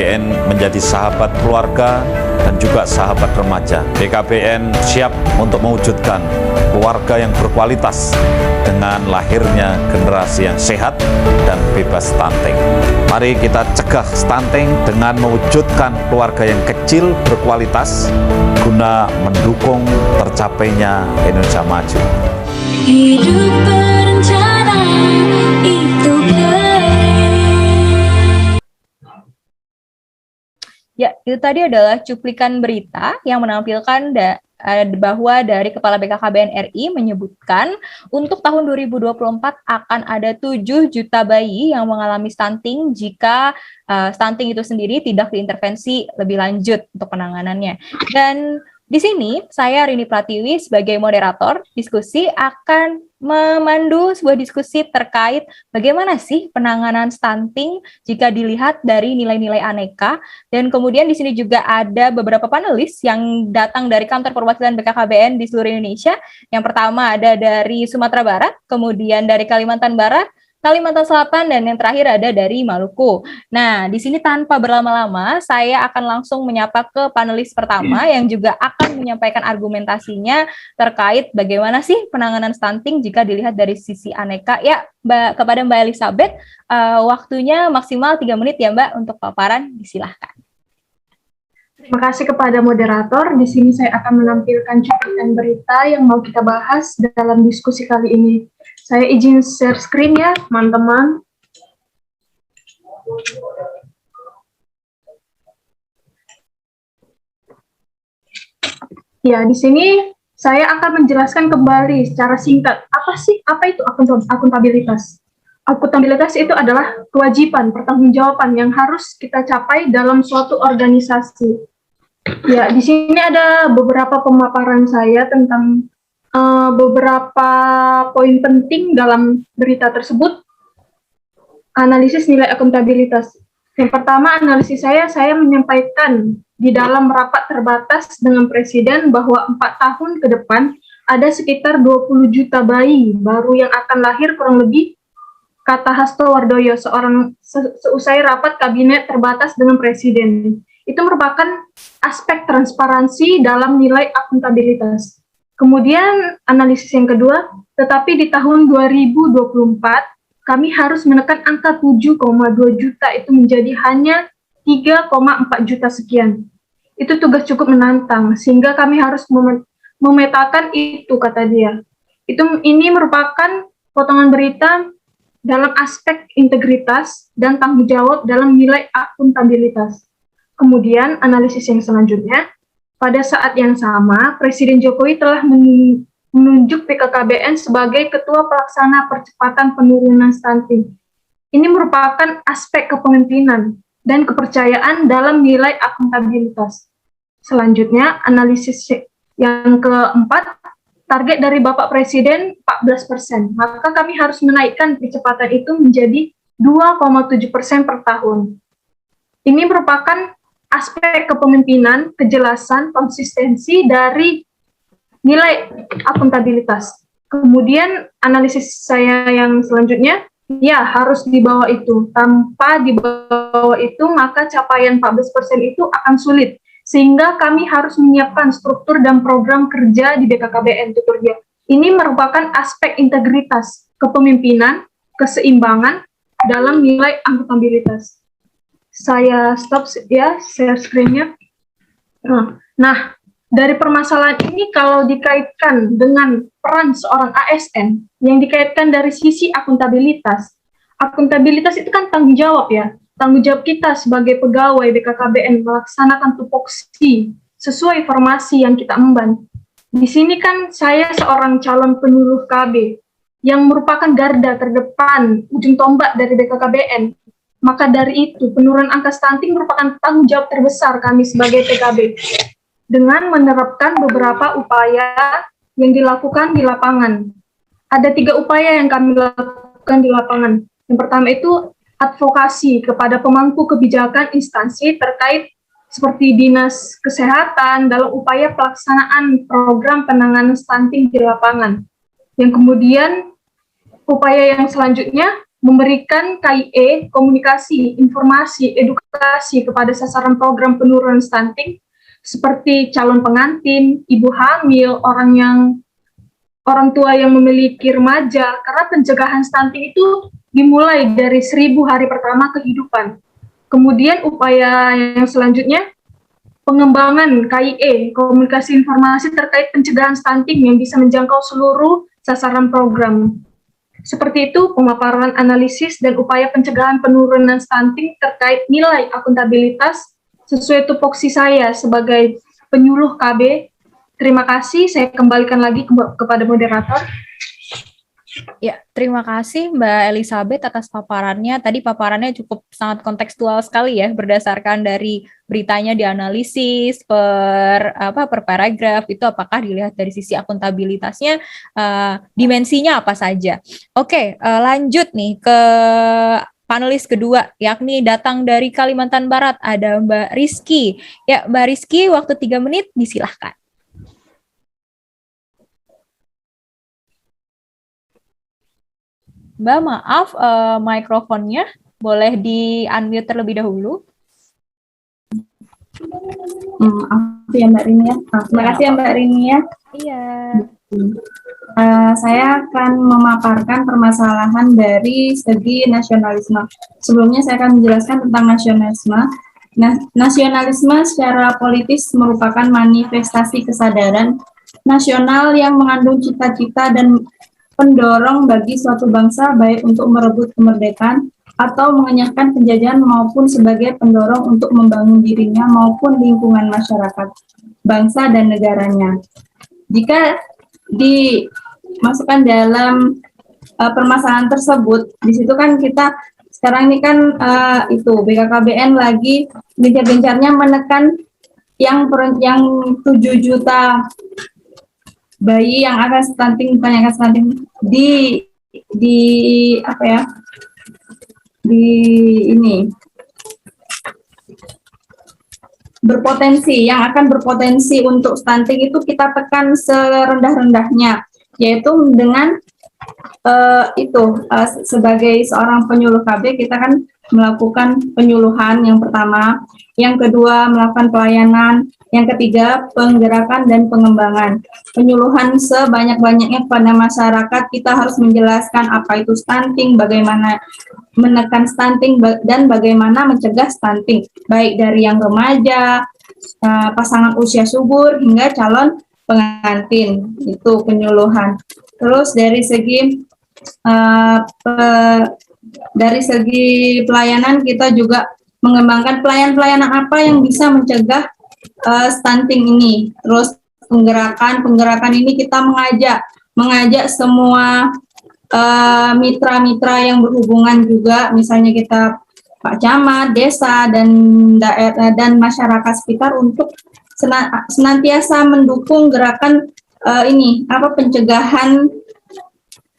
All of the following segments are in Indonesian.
BKKBN menjadi sahabat keluarga dan juga sahabat remaja. BKKBN siap untuk mewujudkan keluarga yang berkualitas dengan lahirnya generasi yang sehat dan bebas stunting. Mari kita cegah stunting dengan mewujudkan keluarga yang kecil berkualitas guna mendukung tercapainya Indonesia maju. Hidup berencana itu Ya, itu tadi adalah cuplikan berita yang menampilkan bahwa dari Kepala BKKBN RI menyebutkan untuk tahun 2024 akan ada 7 juta bayi yang mengalami stunting jika stunting itu sendiri tidak diintervensi lebih lanjut untuk penanganannya. Dan di sini saya Rini Pratiwi sebagai moderator diskusi akan memandu sebuah diskusi terkait bagaimana sih penanganan stunting jika dilihat dari nilai-nilai aneka, dan kemudian di sini juga ada beberapa panelis yang datang dari kantor perwakilan BKKBN di seluruh Indonesia. Yang pertama ada dari Sumatera Barat, kemudian dari Kalimantan Barat, Kalimantan Selatan, dan yang terakhir ada dari Maluku. Nah, di sini tanpa berlama-lama, saya akan langsung menyapa ke panelis pertama yang juga akan menyampaikan argumentasinya terkait bagaimana sih penanganan stunting jika dilihat dari sisi aneka. Ya, kepada Mbak Elizabeth, waktunya maksimal 3 menit ya Mbak untuk paparan, disilahkan. Terima kasih kepada moderator. Di sini saya akan menampilkan cuplikan berita yang mau kita bahas dalam diskusi kali ini. Saya izin share screen ya, teman-teman. Ya, di sini saya akan menjelaskan kembali secara singkat, apa itu akuntabilitas? Akuntabilitas itu adalah kewajiban pertanggungjawaban yang harus kita capai dalam suatu organisasi. Ya, di sini ada beberapa pemaparan saya tentang beberapa poin penting dalam berita tersebut. Analisis nilai akuntabilitas. Yang pertama, analisis saya menyampaikan di dalam rapat terbatas dengan Presiden bahwa 4 tahun ke depan ada sekitar 20 juta bayi baru yang akan lahir kurang lebih, kata Hasto Wardoyo, seusai rapat kabinet terbatas dengan Presiden. Itu merupakan aspek transparansi dalam nilai akuntabilitas. Kemudian analisis yang kedua, tetapi di tahun 2024 kami harus menekan angka 7,2 juta itu menjadi hanya 3,4 juta sekian. Itu tugas cukup menantang, sehingga kami harus memetakan itu, kata dia. Ini merupakan potongan berita dalam aspek integritas dan tanggung jawab dalam nilai akuntabilitas. Kemudian analisis yang selanjutnya, pada saat yang sama, Presiden Jokowi telah menunjuk BKKBN sebagai Ketua Pelaksana Percepatan Penurunan Stunting. Ini merupakan aspek kepemimpinan dan kepercayaan dalam nilai akuntabilitas. Selanjutnya, analisis yang keempat, target dari Bapak Presiden 14%. Maka kami harus menaikkan kecepatan itu menjadi 2,7% per tahun. Ini merupakan aspek kepemimpinan, kejelasan, konsistensi dari nilai akuntabilitas. Kemudian analisis saya yang selanjutnya, ya harus di bawah itu. Tanpa di bawah itu, maka capaian 14% itu akan sulit. Sehingga kami harus menyiapkan struktur dan program kerja di BKKBN, tutur dia. Ini merupakan aspek integritas, kepemimpinan, keseimbangan dalam nilai akuntabilitas. Saya stop ya, share screen-nya. Nah, dari permasalahan ini kalau dikaitkan dengan peran seorang ASN, yang dikaitkan dari sisi akuntabilitas itu kan tanggung jawab ya, tanggung jawab kita sebagai pegawai BKKBN melaksanakan tupoksi sesuai formasi yang kita emban. Di sini kan saya seorang calon penyuluh KB, yang merupakan garda terdepan, ujung tombak dari BKKBN. Maka dari itu, penurunan angka stunting merupakan tanggung jawab terbesar kami sebagai PKB. Dengan menerapkan beberapa upaya yang dilakukan di lapangan. Ada 3 upaya yang kami lakukan di lapangan. Yang pertama itu advokasi kepada pemangku kebijakan instansi terkait seperti Dinas Kesehatan dalam upaya pelaksanaan program penanganan stunting di lapangan. Yang kemudian, upaya yang selanjutnya, memberikan KIE, komunikasi, informasi, edukasi kepada sasaran program penurunan stunting seperti calon pengantin, ibu hamil, orang tua yang memiliki remaja, karena pencegahan stunting itu dimulai dari 1000 hari pertama kehidupan. Kemudian upaya yang selanjutnya, pengembangan KIE, komunikasi informasi terkait pencegahan stunting yang bisa menjangkau seluruh sasaran program. Seperti itu, pemaparan analisis dan upaya pencegahan penurunan stunting terkait nilai akuntabilitas sesuai tupoksi saya sebagai penyuluh KB. Terima kasih, saya kembalikan lagi kepada moderator. Ya, terima kasih Mbak Elizabeth atas paparannya. Tadi paparannya cukup sangat kontekstual sekali ya, berdasarkan dari beritanya dianalisis per paragraf, itu apakah dilihat dari sisi akuntabilitasnya, dimensinya apa saja. Oke, lanjut nih ke panelis kedua, yakni datang dari Kalimantan Barat, ada Mbak Rizky. Ya, Mbak Rizky, waktu 3 menit, disilahkan. Mbak, maaf, mikrofonnya boleh di-unmute terlebih dahulu. Maaf ya Mbak Rini ya. Terima kasih ya Mbak Rini ya. Iya. Saya akan memaparkan permasalahan dari segi nasionalisme. Sebelumnya saya akan menjelaskan tentang nasionalisme. Nasionalisme secara politis merupakan manifestasi kesadaran nasional yang mengandung cita-cita dan pendorong bagi suatu bangsa baik untuk merebut kemerdekaan atau mengenyahkan penjajahan maupun sebagai pendorong untuk membangun dirinya maupun lingkungan masyarakat, bangsa dan negaranya. Jika dimasukkan dalam permasalahan tersebut, di situ kan kita sekarang ini kan BKKBN lagi gencar-gencarnya menekan yang 7 juta bayi yang akan stunting, bukan yang akan stunting yang akan berpotensi untuk stunting itu kita tekan serendah-rendahnya, yaitu dengan sebagai seorang penyuluh KB kita kan melakukan penyuluhan yang pertama, yang kedua melakukan pelayanan, yang ketiga penggerakan dan pengembangan. Penyuluhan sebanyak-banyaknya kepada masyarakat, kita harus menjelaskan apa itu stunting, bagaimana menekan stunting dan bagaimana mencegah stunting, baik dari yang remaja, pasangan usia subur hingga calon pengantin, itu penyuluhan. Terus dari segi pelayanan kita juga mengembangkan pelayanan apa yang bisa mencegah stunting ini. Terus penggerakan ini kita mengajak semua mitra-mitra yang berhubungan juga, misalnya kita Pak Camat, desa dan masyarakat sekitar untuk senantiasa mendukung gerakan pencegahan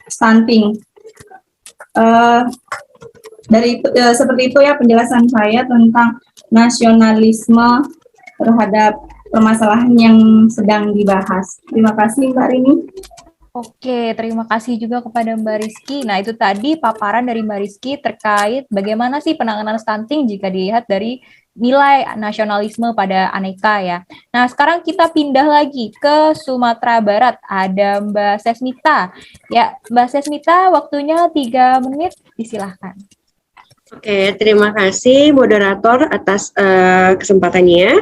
stunting. Seperti itu ya penjelasan saya tentang nasionalisme terhadap permasalahan yang sedang dibahas. Terima kasih Mbak Rini. Oke, terima kasih juga kepada Mbak Rizky. Nah, itu tadi paparan dari Mbak Rizky terkait bagaimana sih penanganan stunting jika dilihat dari nilai nasionalisme pada Aneka ya. Nah, sekarang kita pindah lagi ke Sumatera Barat. Ada Mbak Sesmita. Ya, Mbak Sesmita, waktunya 3 menit, disilahkan. Oke, terima kasih moderator atas kesempatannya.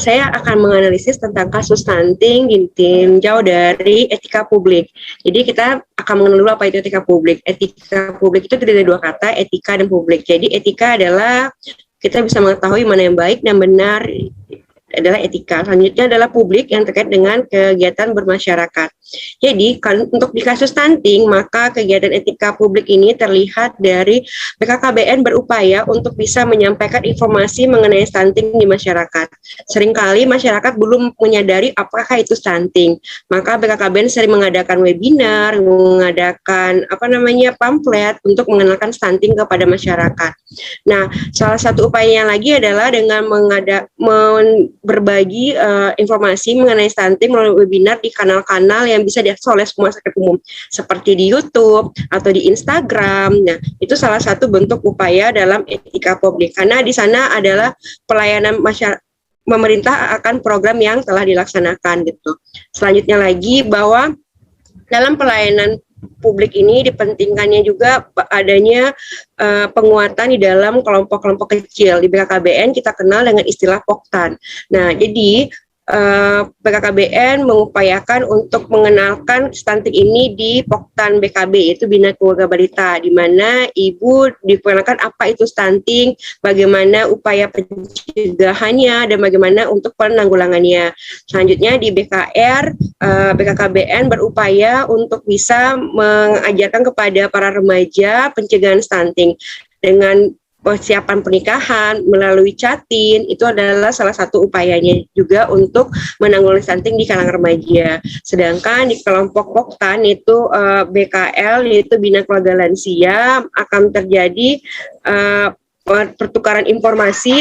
Saya akan menganalisis tentang kasus stunting ditinjau dari etika publik. Jadi kita akan mengenal dulu apa itu etika publik. Etika publik itu terdiri dari 2 kata, etika dan publik. Jadi etika adalah kita bisa mengetahui mana yang baik dan benar adalah etika. Selanjutnya adalah publik yang terkait dengan kegiatan bermasyarakat. Jadi untuk di kasus stunting, maka kegiatan etika publik ini terlihat dari BKKBN berupaya untuk bisa menyampaikan informasi mengenai stunting di masyarakat. Seringkali masyarakat belum menyadari apakah itu stunting. Maka BKKBN sering mengadakan webinar, mengadakan pamflet untuk mengenalkan stunting kepada masyarakat. Nah, salah satu upayanya lagi adalah dengan berbagi informasi mengenai stunting melalui webinar di kanal-kanal yang yang bisa diakses oleh semua masyarakat umum, seperti di YouTube atau di Instagram. Nah, itu salah satu bentuk upaya dalam etika publik, karena di sana adalah pelayanan masyarakat, pemerintah akan program yang telah dilaksanakan gitu. Selanjutnya lagi bahwa dalam pelayanan publik ini dipentingkannya juga adanya penguatan di dalam kelompok-kelompok kecil. Di BKKBN kita kenal dengan istilah Poktan. Nah, jadi BKKBN mengupayakan untuk mengenalkan stunting ini di Poktan BKB, yaitu Bina Keluarga Balita, di mana ibu diperkenalkan apa itu stunting, bagaimana upaya pencegahannya, dan bagaimana untuk penanggulangannya. Selanjutnya di BKR, BKKBN berupaya untuk bisa mengajarkan kepada para remaja pencegahan stunting dengan persiapan pernikahan melalui catin. Itu adalah salah satu upayanya juga untuk menanggulangi stunting di kalangan remaja. Sedangkan di kelompok Poktan itu BKL, yaitu Bina Keluarga Lansia, akan terjadi pertukaran informasi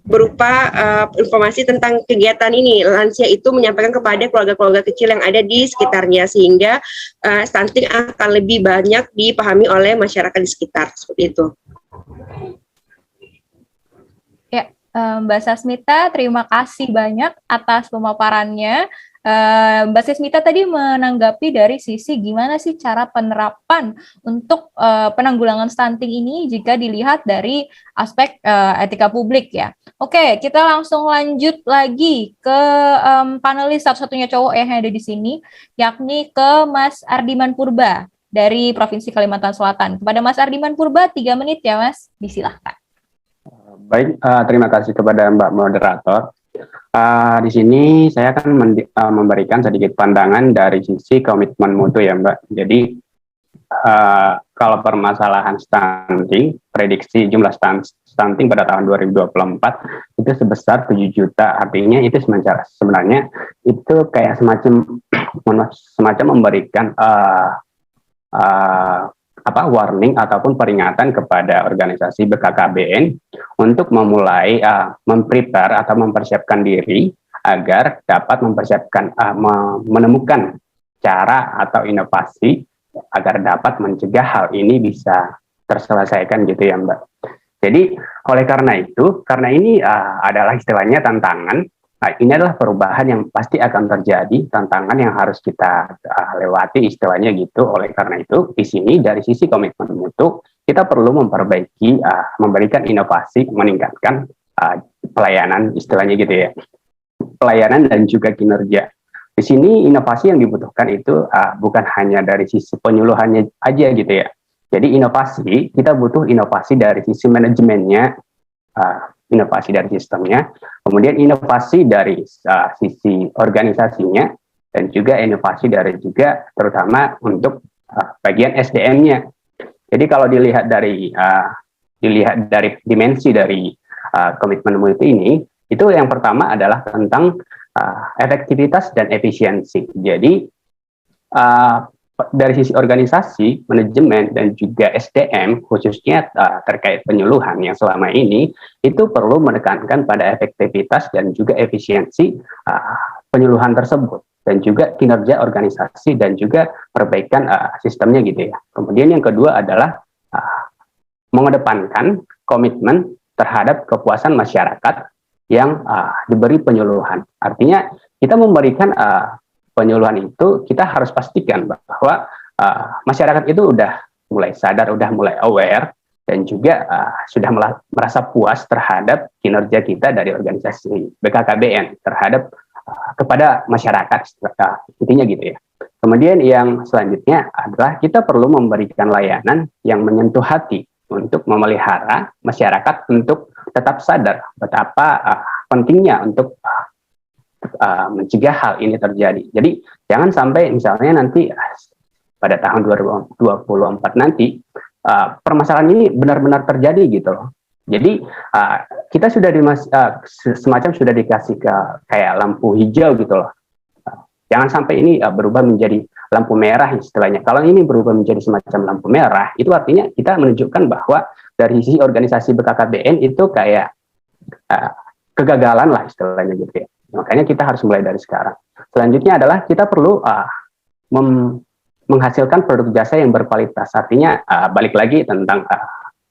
berupa informasi tentang kegiatan ini. Lansia itu menyampaikan kepada keluarga-keluarga kecil yang ada di sekitarnya, sehingga stunting akan lebih banyak dipahami oleh masyarakat di sekitar, seperti itu. Ya, Mbak Sasmita, terima kasih banyak atas pemaparannya. Mbak Sasmita tadi menanggapi dari sisi gimana sih cara penerapan untuk penanggulangan stunting ini jika dilihat dari aspek etika publik ya. Oke, kita langsung lanjut lagi ke panelis satu-satunya cowok yang ada di sini, yakni ke Mas Ardiman Purba dari Provinsi Kalimantan Selatan. Kepada Mas Ardiman Purba, 3 menit ya Mas, disilahkan. Baik, terima kasih kepada Mbak Moderator. Di sini saya akan memberikan sedikit pandangan dari sisi komitmen mutu ya Mbak. Jadi kalau permasalahan stunting, prediksi jumlah stunting pada tahun 2024 itu sebesar 7 juta. Artinya itu sebenarnya itu kayak semacam memberikan warning ataupun peringatan kepada organisasi BKKBN untuk memulai memprepare atau mempersiapkan diri agar dapat menemukan cara atau inovasi agar dapat mencegah hal ini bisa terselesaikan gitu ya Mbak. Jadi oleh karena ini adalah istilahnya tantangan. Nah, ini adalah perubahan yang pasti akan terjadi, tantangan yang harus kita lewati istilahnya gitu. Oleh karena itu, di sini dari sisi komitmen mutu, kita perlu memperbaiki, memberikan inovasi, meningkatkan pelayanan istilahnya gitu ya. Pelayanan dan juga kinerja. Di sini inovasi yang dibutuhkan itu bukan hanya dari sisi penyuluhannya aja gitu ya. Jadi inovasi, kita butuh inovasi dari sisi manajemennya, inovasi dari sistemnya, kemudian inovasi dari sisi organisasinya, dan juga inovasi dari juga terutama untuk bagian SDM-nya. Jadi kalau dilihat dari dimensi dari komitmen mutu ini, itu yang pertama adalah tentang efektivitas dan efisiensi. Jadi dari sisi organisasi, manajemen, dan juga SDM, khususnya terkait penyuluhan yang selama ini, itu perlu menekankan pada efektivitas dan juga efisiensi penyuluhan tersebut, dan juga kinerja organisasi, dan juga perbaikan sistemnya gitu ya. Kemudian yang kedua adalah mengedepankan komitmen terhadap kepuasan masyarakat yang diberi penyuluhan. Artinya, kita memberikan penyuluhan itu, kita harus pastikan bahwa masyarakat itu udah mulai sadar, udah mulai aware, dan juga sudah merasa puas terhadap kinerja kita dari organisasi BKKBN terhadap kepada masyarakat, intinya gitu ya. Kemudian yang selanjutnya adalah kita perlu memberikan layanan yang menyentuh hati untuk memelihara masyarakat untuk tetap sadar betapa pentingnya untuk mencegah hal ini terjadi. Jadi jangan sampai misalnya nanti pada tahun 2024 nanti permasalahan ini benar-benar terjadi gitu loh. Jadi kita sudah semacam sudah dikasih kayak lampu hijau gitu loh. Jangan sampai ini berubah menjadi lampu merah istilahnya. Kalau ini berubah menjadi semacam lampu merah, itu artinya kita menunjukkan bahwa dari sisi organisasi BKKBN itu kayak kegagalan lah istilahnya gitu ya. Makanya kita harus mulai dari sekarang. Selanjutnya adalah kita perlu menghasilkan produk jasa yang berkualitas. Artinya balik lagi tentang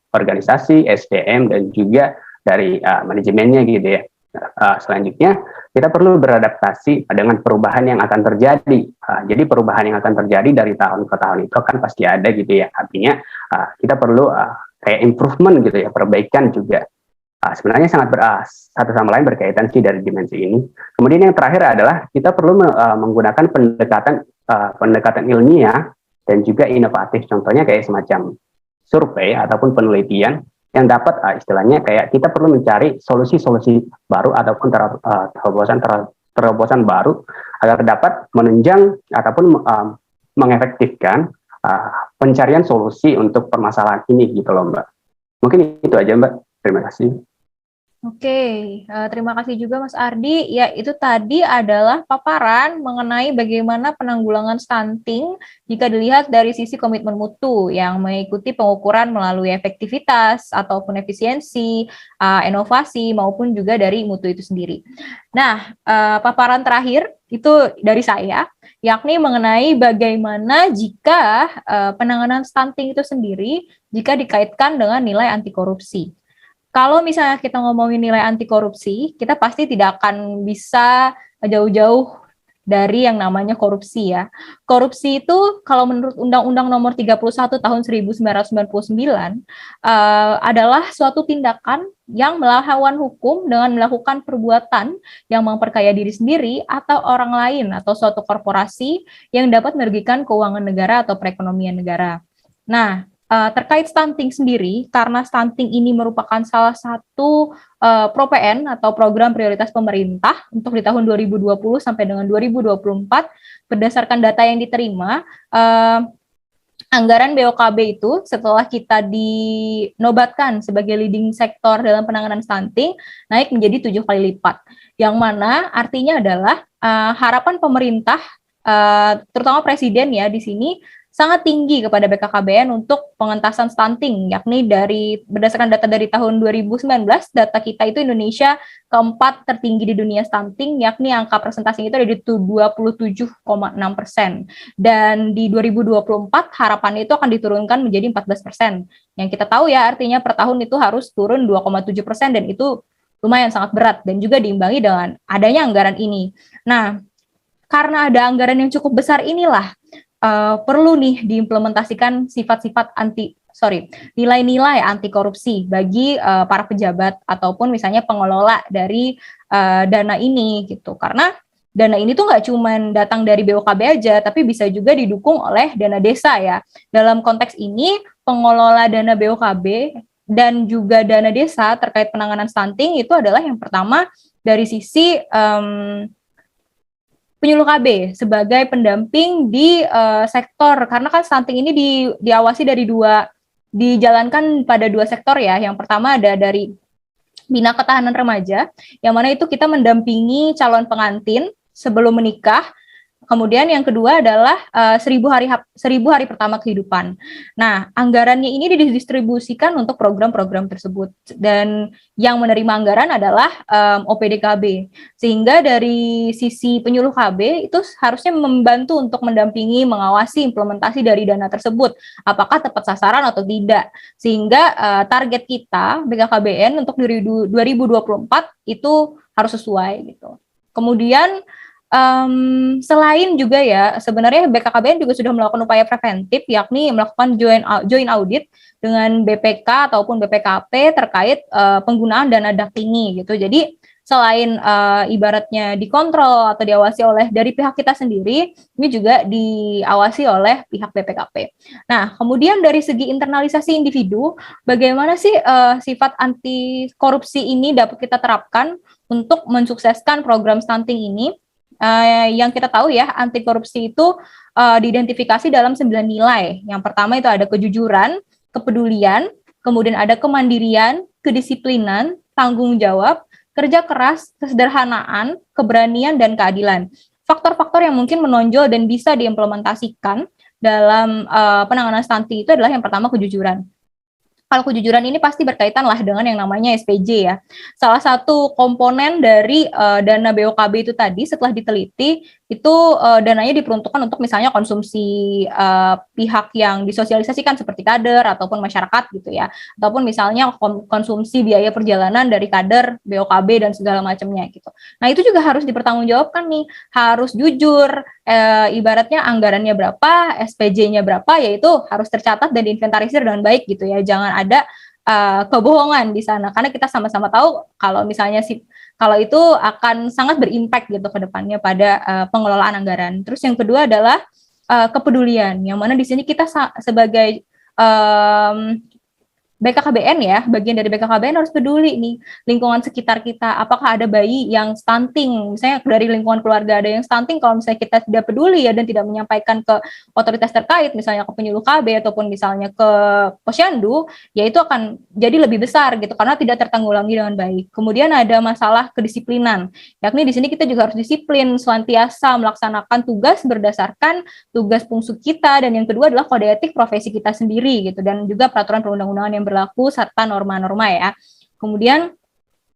organisasi, SDM, dan juga dari manajemennya gitu ya. Selanjutnya kita perlu beradaptasi dengan perubahan yang akan terjadi. Jadi perubahan yang akan terjadi dari tahun ke tahun itu kan pasti ada gitu ya. Artinya kita perlu kayak improvement gitu ya, perbaikan juga. Sebenarnya sangat satu sama lain berkaitan sih dari dimensi ini. Kemudian yang terakhir adalah kita perlu menggunakan pendekatan ilmiah dan juga inovatif. Contohnya kayak semacam survei ataupun penelitian yang dapat istilahnya kayak kita perlu mencari solusi-solusi baru ataupun terobosan baru agar dapat menunjang ataupun mengefektifkan pencarian solusi untuk permasalahan ini gitu loh Mbak. Mungkin itu aja Mbak. Terima kasih. Oke, terima kasih juga Mas Ardi. Ya, itu tadi adalah paparan mengenai bagaimana penanggulangan stunting jika dilihat dari sisi komitmen mutu yang mengikuti pengukuran melalui efektivitas ataupun efisiensi, inovasi maupun juga dari mutu itu sendiri. Nah, paparan terakhir itu dari saya, yakni mengenai bagaimana jika penanganan stunting itu sendiri jika dikaitkan dengan nilai anti korupsi. Kalau misalnya kita ngomongin nilai anti korupsi, kita pasti tidak akan bisa jauh-jauh dari yang namanya korupsi ya. Korupsi itu kalau menurut Undang-Undang Nomor 31 Tahun 1999 adalah suatu tindakan yang melawan hukum dengan melakukan perbuatan yang memperkaya diri sendiri atau orang lain atau suatu korporasi yang dapat merugikan keuangan negara atau perekonomian negara. Nah, terkait stunting sendiri, karena stunting ini merupakan salah satu ProPN atau program prioritas pemerintah untuk di tahun 2020 sampai dengan 2024, berdasarkan data yang diterima, anggaran BOKB itu setelah kita dinobatkan sebagai leading sektor dalam penanganan stunting, naik menjadi 7 kali lipat. Yang mana artinya adalah harapan pemerintah, terutama presiden ya di sini, sangat tinggi kepada BKKBN untuk pengentasan stunting, yakni berdasarkan data dari tahun 2019, data kita itu Indonesia keempat tertinggi di dunia stunting, yakni angka presentasinya itu ada di 27,6%. Dan di 2024 harapannya itu akan diturunkan menjadi 14%. Yang kita tahu ya artinya per tahun itu harus turun 2,7% dan itu lumayan sangat berat dan juga diimbangi dengan adanya anggaran ini. Nah, karena ada anggaran yang cukup besar inilah perlu nih diimplementasikan nilai-nilai anti korupsi bagi para pejabat ataupun misalnya pengelola dari dana ini gitu. Karena dana ini tuh nggak cuma datang dari BOKB aja, tapi bisa juga didukung oleh dana desa ya. Dalam konteks ini pengelola dana BOKB dan juga dana desa terkait penanganan stunting itu adalah yang pertama dari sisi penyuluh KB sebagai pendamping di sektor, karena kan stunting ini diawasi dijalankan pada 2 sektor ya. Yang pertama ada dari Bina Ketahanan Remaja, yang mana itu kita mendampingi calon pengantin sebelum menikah. Kemudian yang kedua adalah 1000 hari pertama kehidupan. Nah, anggarannya ini didistribusikan untuk program-program tersebut. Dan yang menerima anggaran adalah OPDKB. Sehingga dari sisi penyuluh KB itu harusnya membantu untuk mendampingi, mengawasi implementasi dari dana tersebut. Apakah tepat sasaran atau tidak. Sehingga target kita, BKKBN untuk 2024 itu harus sesuai gitu. Kemudian selain juga ya, sebenarnya BKKBN juga sudah melakukan upaya preventif, yakni melakukan joint audit dengan BPK ataupun BPKP terkait penggunaan dana DAK ini gitu. Jadi selain ibaratnya dikontrol atau diawasi oleh dari pihak kita sendiri, ini juga diawasi oleh pihak BPKP. Nah, kemudian dari segi internalisasi individu, bagaimana sih sifat anti korupsi ini dapat kita terapkan untuk mensukseskan program stunting ini? Yang kita tahu ya, anti korupsi itu diidentifikasi dalam 9 nilai. Yang pertama itu ada kejujuran, kepedulian, kemudian ada kemandirian, kedisiplinan, tanggung jawab, kerja keras, kesederhanaan, keberanian, dan keadilan. Faktor-faktor yang mungkin menonjol dan bisa diimplementasikan dalam penanganan stunting itu adalah yang pertama kejujuran. kalau kejujuran ini pasti berkaitan lah dengan yang namanya SPJ ya. Salah satu komponen dari dana BOKB itu tadi setelah diteliti itu dananya diperuntukkan untuk misalnya konsumsi pihak yang disosialisasikan seperti kader ataupun masyarakat gitu ya, ataupun misalnya konsumsi biaya perjalanan dari kader BOKB dan segala macamnya gitu. Nah itu juga harus dipertanggungjawabkan nih, harus jujur, ibaratnya anggarannya berapa, SPJ-nya berapa, yaitu harus tercatat dan diinventarisir dengan baik gitu ya, jangan ada kebohongan di sana, karena kita sama-sama tahu kalau misalnya kalau itu akan sangat berimpact gitu ke depannya pada pengelolaan anggaran. Terus yang kedua adalah kepedulian, yang mana di sini kita sebagai BKKBN ya, bagian dari BKKBN harus peduli nih lingkungan sekitar kita. Apakah ada bayi yang stunting, misalnya dari lingkungan keluarga ada yang stunting, kalau misalnya kita tidak peduli ya dan tidak menyampaikan ke otoritas terkait, misalnya ke penyuluh KB ataupun misalnya ke posyandu, ya itu akan jadi lebih besar gitu karena tidak tertanggulangi dengan baik. Kemudian ada masalah kedisiplinan, yakni di sini kita juga harus disiplin, senantiasa melaksanakan tugas berdasarkan tugas fungsi kita, dan yang kedua adalah kode etik profesi kita sendiri gitu, dan juga peraturan perundang-undangan yang berlaku serta norma-norma ya. Kemudian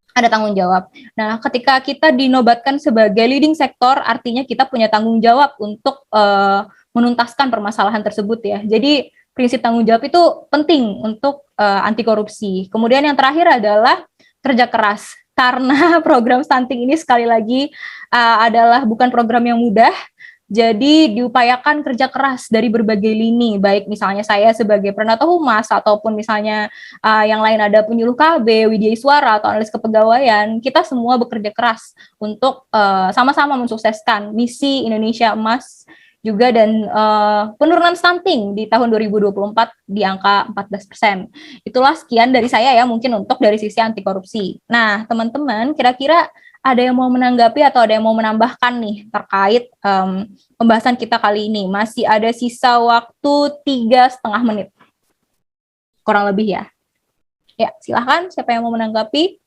ada tanggung jawab. Nah, ketika kita dinobatkan sebagai leading sektor, artinya kita punya tanggung jawab untuk menuntaskan permasalahan tersebut ya. Jadi prinsip tanggung jawab itu penting untuk anti korupsi. Kemudian yang terakhir adalah kerja keras. Karena program stunting ini sekali lagi adalah bukan program yang mudah. Jadi diupayakan kerja keras dari berbagai lini, baik misalnya saya sebagai Pranata Humas ataupun misalnya yang lain ada penyuluh KB, Widya Iswara atau analis kepegawaian, kita semua bekerja keras untuk sama-sama mensukseskan misi Indonesia Emas juga, dan penurunan stunting di tahun 2024 di angka 14%. Itulah sekian dari saya ya, mungkin untuk dari sisi anti korupsi. Nah, teman-teman, kira-kira ada yang mau menanggapi atau ada yang mau menambahkan nih terkait pembahasan kita kali ini? Masih ada sisa waktu 3,5 menit. Kurang lebih ya. Ya, silahkan siapa yang mau menanggapi?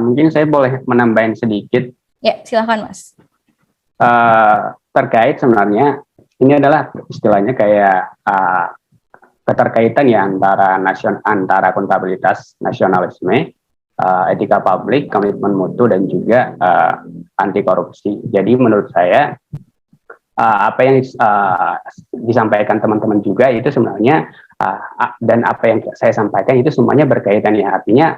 Mungkin saya boleh menambahin sedikit. Ya, silahkan Mas. Terkait sebenarnya, ini adalah istilahnya kayak keterkaitan ya antara akuntabilitas, nasionalisme, etika publik, komitmen mutu, dan juga anti korupsi. Jadi menurut saya apa yang disampaikan teman-teman juga itu sebenarnya dan apa yang saya sampaikan itu semuanya berkaitan ya. Artinya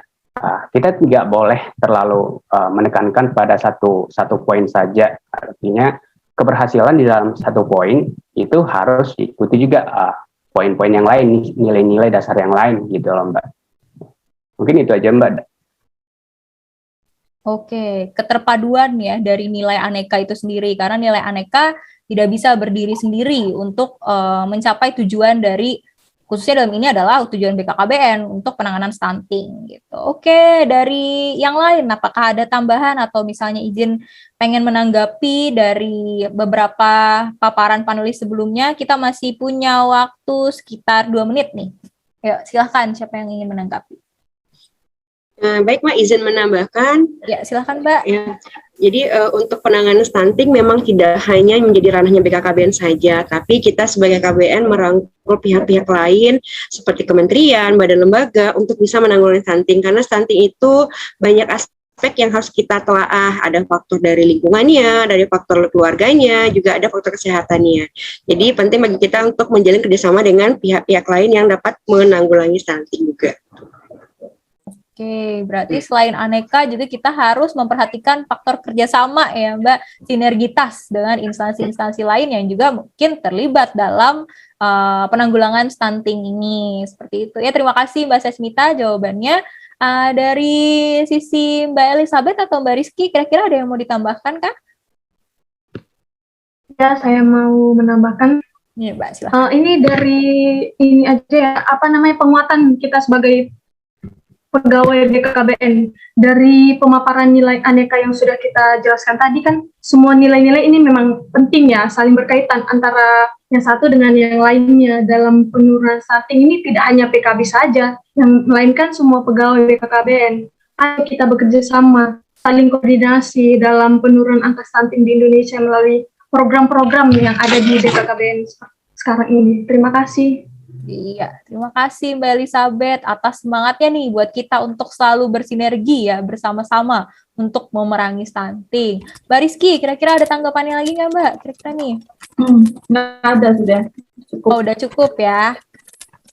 kita tidak boleh terlalu menekankan pada satu poin saja. Artinya keberhasilan di dalam satu poin itu harus diikuti juga poin-poin yang lain, nilai-nilai dasar yang lain gitu loh Mbak. Mungkin itu aja Mbak. Oke, keterpaduan ya dari nilai aneka itu sendiri, karena nilai aneka tidak bisa berdiri sendiri untuk mencapai tujuan dari, khususnya dalam ini adalah tujuan BKKBN untuk penanganan stunting gitu. Oke, dari yang lain apakah ada tambahan atau misalnya izin pengen menanggapi dari beberapa paparan panelis sebelumnya? Kita masih punya waktu sekitar 2 menit nih. Yuk, silahkan siapa yang ingin menanggapi. Baik Mbak, izin menambahkan. Ya, silahkan Mbak. Ya, jadi untuk penanganan stunting memang tidak hanya menjadi ranahnya BKKBN saja, tapi kita sebagai KBN merangkul pihak-pihak lain seperti kementerian, badan lembaga untuk bisa menanggulangi stunting, karena stunting itu banyak aspek yang harus kita telaah. Ada faktor dari lingkungannya, dari faktor keluarganya, juga ada faktor kesehatannya. Jadi penting bagi kita untuk menjalin kerjasama dengan pihak-pihak lain yang dapat menanggulangi stunting juga. Oke, berarti selain aneka juga kita harus memperhatikan faktor kerjasama ya Mbak, sinergitas dengan instansi-instansi lain yang juga mungkin terlibat dalam penanggulangan stunting ini. Seperti itu ya, terima kasih Mbak Sesmita jawabannya. Dari sisi Mbak Elizabeth atau Mbak Rizky, kira-kira ada yang mau ditambahkan kah? Ya, saya mau menambahkan. Ya Mbak, silahkan. Ini dari ini aja ya, apa namanya, penguatan kita sebagai pegawai BKKBN. Dari pemaparan nilai aneka yang sudah kita jelaskan tadi kan, semua nilai-nilai ini memang penting ya, saling berkaitan antara yang satu dengan yang lainnya. Dalam penurunan stunting ini tidak hanya PKB saja, yang melainkan semua pegawai BKKBN. Ayo kita bekerja sama, saling koordinasi dalam penurunan angka stunting di Indonesia melalui program-program yang ada di BKKBN sekarang ini. Terima kasih. Iya, terima kasih Mbak Elizabeth atas semangatnya nih buat kita untuk selalu bersinergi ya bersama-sama untuk memerangi stunting. Mbak Rizky, kira-kira ada tanggapannya lagi nggak Mbak? Kira-kira nih? Nggak ada, sudah cukup. Oh, udah cukup ya.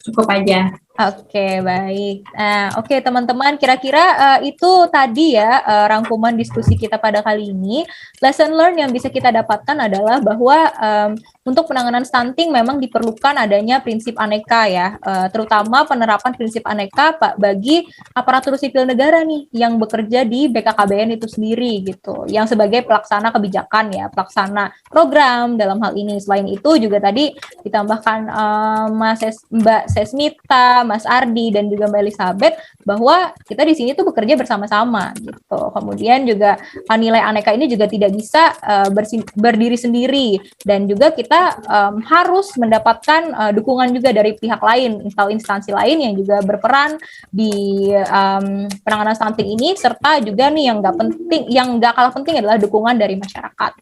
Cukup aja. Oke, baik. Nah, oke teman-teman, kira-kira itu tadi ya rangkuman diskusi kita pada kali ini. Lesson learn yang bisa kita dapatkan adalah bahwa untuk penanganan stunting memang diperlukan adanya prinsip aneka ya, terutama penerapan prinsip aneka bagi aparatur sipil negara nih yang bekerja di BKKBN itu sendiri gitu, yang sebagai pelaksana kebijakan ya, pelaksana program dalam hal ini. Selain itu juga tadi ditambahkan Mbak Sesmita, Mas Ardi dan juga Mbak Elizabeth bahwa kita di sini tuh bekerja bersama-sama gitu. Kemudian juga nilai aneka ini juga tidak bisa berdiri sendiri dan juga kita harus mendapatkan dukungan juga dari pihak lain atau instansi lain yang juga berperan di penanganan stunting ini, serta juga nih yang nggak kalah penting adalah dukungan dari masyarakat.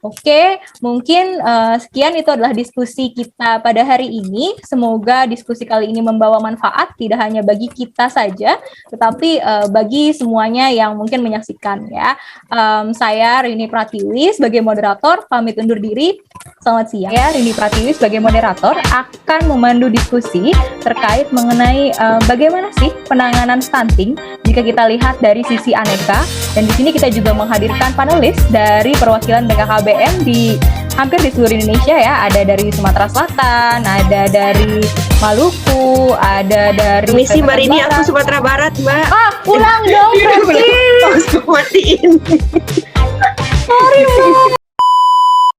Oke, mungkin sekian itu adalah diskusi kita pada hari ini. Semoga diskusi kali ini membawa manfaat tidak hanya bagi kita saja, tetapi bagi semuanya yang mungkin menyaksikan ya. Saya Rini Pratiwi sebagai moderator pamit undur diri. Selamat siang. Ya, Rini Pratiwi sebagai moderator akan memandu diskusi terkait mengenai bagaimana sih penanganan stunting jika kita lihat dari sisi aneka. Dan di sini kita juga menghadirkan panelis dari perwakilan BKKBN di hampir di seluruh Indonesia ya. Ada dari Sumatera Selatan, ada dari Maluku, ada dari Misi Mbak Rini, aku Sumatera Barat, Mbak. Ulang dong, Francis. Harus matiin. Sorry, Mbak.